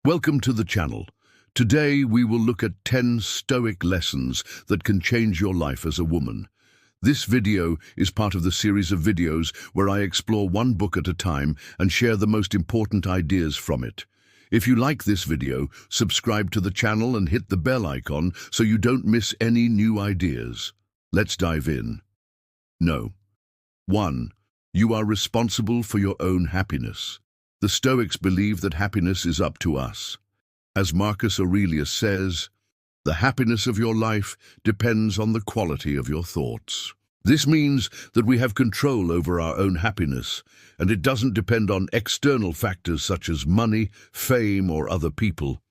Welcome to the channel. Today we will look at 10 Stoic lessons that can change your life as a woman. This video is part of the series of videos where I explore one book at a time and share the most important ideas from it. If you like this video, subscribe to the channel and hit the bell icon so you don't miss any new ideas. Let's dive in. No. 1. You are responsible for your own happiness. The Stoics believe that happiness is up to us. As Marcus Aurelius says, the happiness of your life depends on the quality of your thoughts. This means that we have control over our own happiness, and it doesn't depend on external factors such as money, fame, or other people.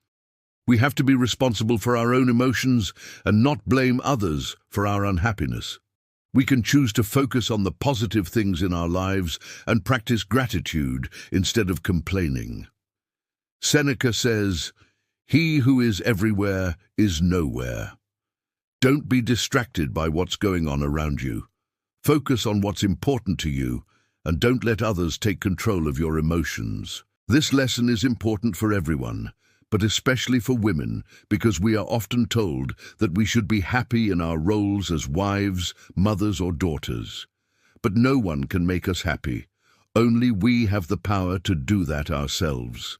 We have to be responsible for our own emotions and not blame others for our unhappiness. We can choose to focus on the positive things in our lives and practice gratitude instead of complaining. Seneca says, "He who is everywhere is nowhere." Don't be distracted by what's going on around you. Focus on what's important to you and don't let others take control of your emotions. This lesson is important for everyone, but especially for women, because we are often told that we should be happy in our roles as wives, mothers, or daughters. But no one can make us happy. Only we have the power to do that ourselves.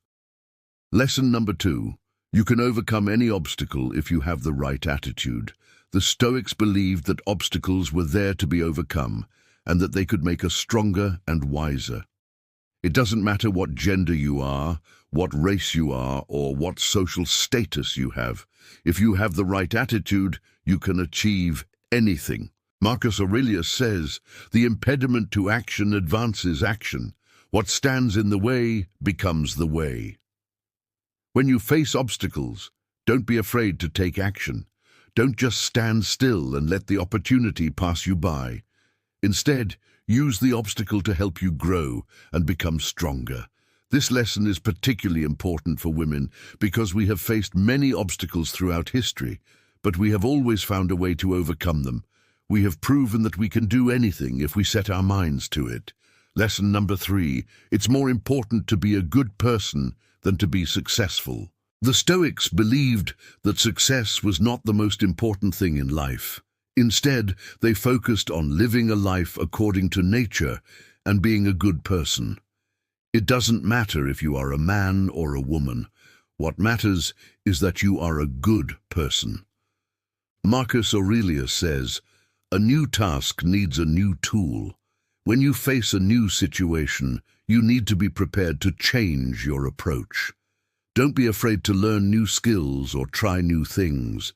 Lesson number 2. You can overcome any obstacle if you have the right attitude. The Stoics believed that obstacles were there to be overcome, and that they could make us stronger and wiser. It doesn't matter what gender you are, what race you are, or what social status you have. If you have the right attitude, you can achieve anything. Marcus Aurelius says, "The impediment to action advances action. What stands in the way becomes the way." When you face obstacles, don't be afraid to take action. Don't just stand still and let the opportunity pass you by. Instead, use the obstacle to help you grow and become stronger. This lesson is particularly important for women because we have faced many obstacles throughout history, but we have always found a way to overcome them. We have proven that we can do anything if we set our minds to it. Lesson number 3. It's more important to be a good person than to be successful. The Stoics believed that success was not the most important thing in life. Instead, they focused on living a life according to nature and being a good person. It doesn't matter if you are a man or a woman. What matters is that you are a good person. Marcus Aurelius says, "A new task needs a new tool." When you face a new situation, you need to be prepared to change your approach. Don't be afraid to learn new skills or try new things.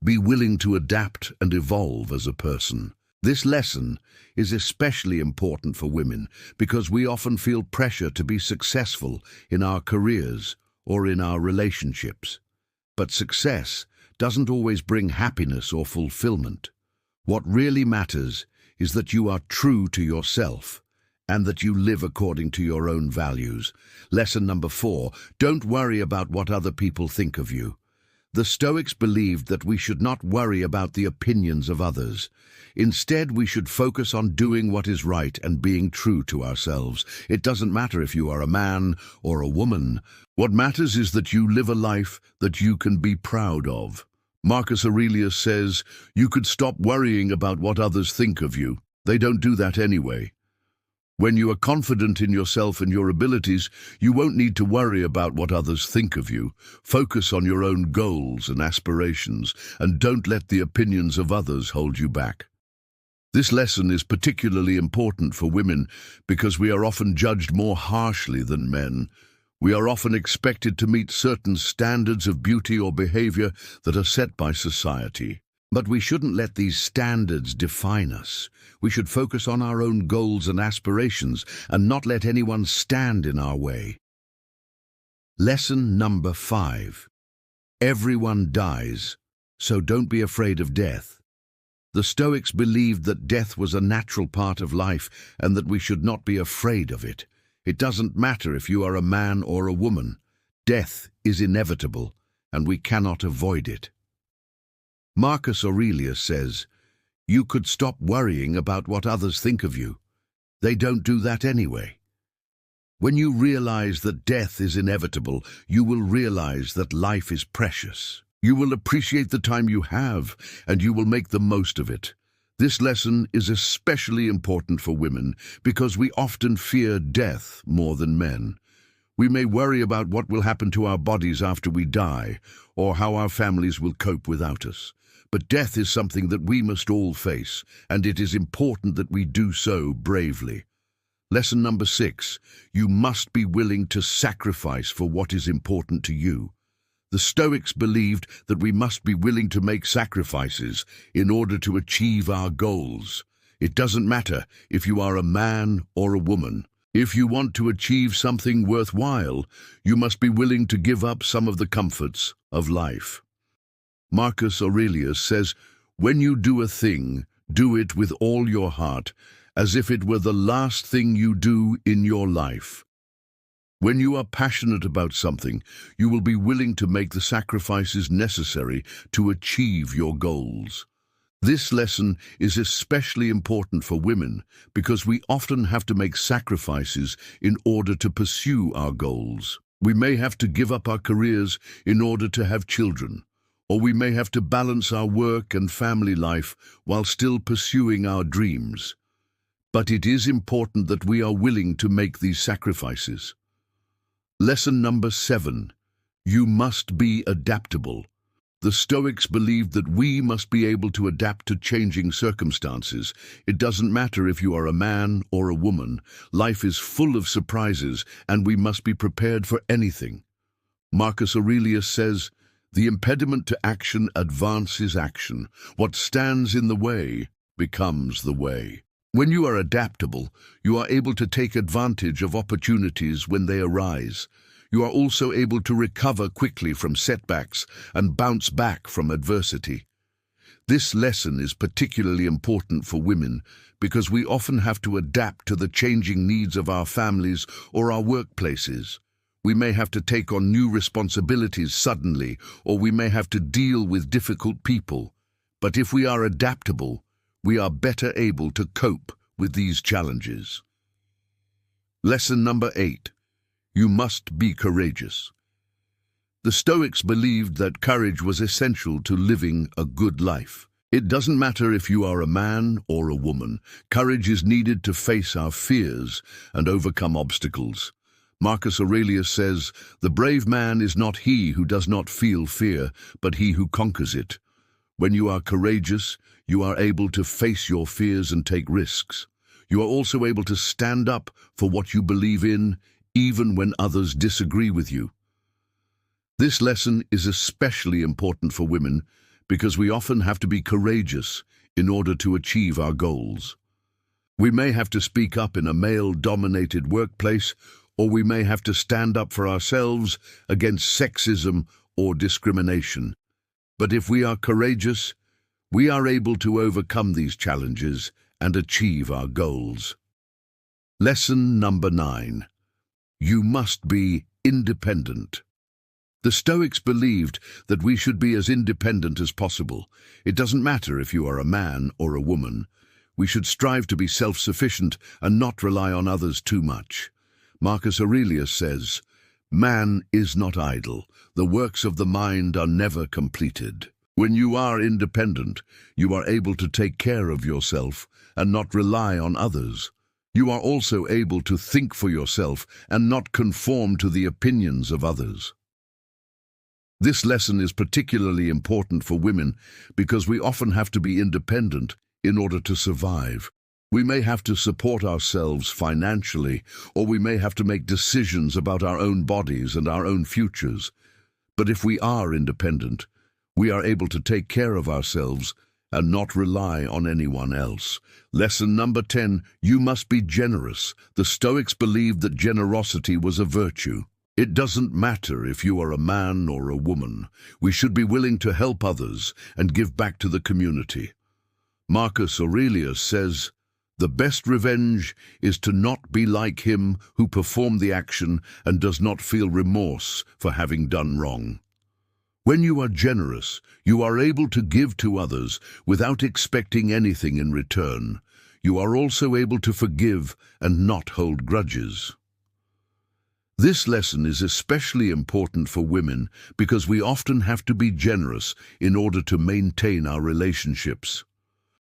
Be willing to adapt and evolve as a person. This lesson is especially important for women because we often feel pressure to be successful in our careers or in our relationships. But success doesn't always bring happiness or fulfillment. What really matters is that you are true to yourself and that you live according to your own values. Lesson number 4. Don't worry about what other people think of you. The Stoics believed that we should not worry about the opinions of others. Instead, we should focus on doing what is right and being true to ourselves. It doesn't matter if you are a man or a woman. What matters is that you live a life that you can be proud of. Marcus Aurelius says, "You could stop worrying about what others think of you. They don't do that anyway." When you are confident in yourself and your abilities, you won't need to worry about what others think of you. Focus on your own goals and aspirations, and don't let the opinions of others hold you back. This lesson is particularly important for women because we are often judged more harshly than men. We are often expected to meet certain standards of beauty or behavior that are set by society. But we shouldn't let these standards define us. We should focus on our own goals and aspirations and not let anyone stand in our way. Lesson number 5. Everyone dies, so don't be afraid of death. The Stoics believed that death was a natural part of life and that we should not be afraid of it. It doesn't matter if you are a man or a woman. Death is inevitable, and we cannot avoid it. Marcus Aurelius says, "You could stop worrying about what others think of you. They don't do that anyway." When you realize that death is inevitable, you will realize that life is precious. You will appreciate the time you have, and you will make the most of it. This lesson is especially important for women because we often fear death more than men. We may worry about what will happen to our bodies after we die, or how our families will cope without us. But death is something that we must all face, and it is important that we do so bravely. Lesson number 6, you must be willing to sacrifice for what is important to you. The Stoics believed that we must be willing to make sacrifices in order to achieve our goals. It doesn't matter if you are a man or a woman. If you want to achieve something worthwhile, you must be willing to give up some of the comforts of life. Marcus Aurelius says, "When you do a thing, do it with all your heart, as if it were the last thing you do in your life." When you are passionate about something, you will be willing to make the sacrifices necessary to achieve your goals. This lesson is especially important for women because we often have to make sacrifices in order to pursue our goals. We may have to give up our careers in order to have children, or we may have to balance our work and family life while still pursuing our dreams. But it is important that we are willing to make these sacrifices. Lesson number 7, you must be adaptable. The Stoics believed that we must be able to adapt to changing circumstances. It doesn't matter if you are a man or a woman. Life is full of surprises, and we must be prepared for anything. Marcus Aurelius says, "The impediment to action advances action. What stands in the way becomes the way." When you are adaptable, you are able to take advantage of opportunities when they arise. You are also able to recover quickly from setbacks and bounce back from adversity. This lesson is particularly important for women because we often have to adapt to the changing needs of our families or our workplaces. We may have to take on new responsibilities suddenly, or we may have to deal with difficult people. But if we are adaptable, we are better able to cope with these challenges. Lesson number 8, you must be courageous. The Stoics believed that courage was essential to living a good life. It doesn't matter if you are a man or a woman. Courage is needed to face our fears and overcome obstacles. Marcus Aurelius says, "The brave man is not he who does not feel fear, but he who conquers it." When you are courageous, you are able to face your fears and take risks. You are also able to stand up for what you believe in, even when others disagree with you. This lesson is especially important for women because we often have to be courageous in order to achieve our goals. We may have to speak up in a male-dominated workplace, or we may have to stand up for ourselves against sexism or discrimination. But if we are courageous, we are able to overcome these challenges and achieve our goals. Lesson number 9. You must be independent. The Stoics believed that we should be as independent as possible. It doesn't matter if you are a man or a woman. We should strive to be self-sufficient and not rely on others too much. Marcus Aurelius says, "Man is not idle. The works of the mind are never completed." When you are independent, you are able to take care of yourself and not rely on others. You are also able to think for yourself and not conform to the opinions of others. This lesson is particularly important for women because we often have to be independent in order to survive. We may have to support ourselves financially, or we may have to make decisions about our own bodies and our own futures. But if we are independent, we are able to take care of ourselves and not rely on anyone else. Lesson number 10, you must be generous. The Stoics believed that generosity was a virtue. It doesn't matter if you are a man or a woman. We should be willing to help others and give back to the community. Marcus Aurelius says, "The best revenge is to not be like him who performed the action and does not feel remorse for having done wrong." When you are generous, you are able to give to others without expecting anything in return. You are also able to forgive and not hold grudges. This lesson is especially important for women because we often have to be generous in order to maintain our relationships.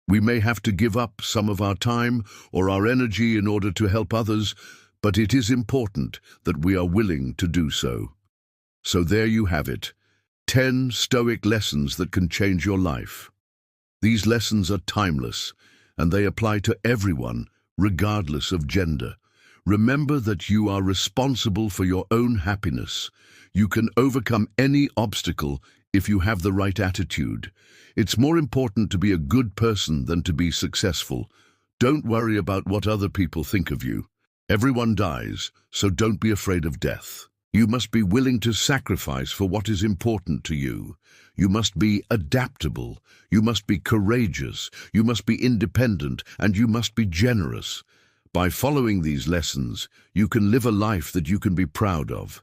We may have to give up some of our time or our energy in order to help others, but it is important that we are willing to do so. So there you have it, 10 Stoic lessons that can change your life. These lessons are timeless, and they apply to everyone, regardless of gender. Remember that you are responsible for your own happiness. You can overcome any obstacle if you have the right attitude. It's more important to be a good person than to be successful. Don't worry about what other people think of you. Everyone dies, so don't be afraid of death. You must be willing to sacrifice for what is important to you. You must be adaptable. You must be courageous. You must be independent, and you must be generous. By following these lessons, you can live a life that you can be proud of.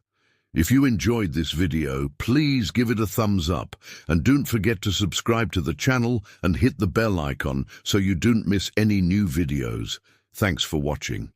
If you enjoyed this video, please give it a thumbs up, and don't forget to subscribe to the channel and hit the bell icon so you don't miss any new videos. Thanks for watching.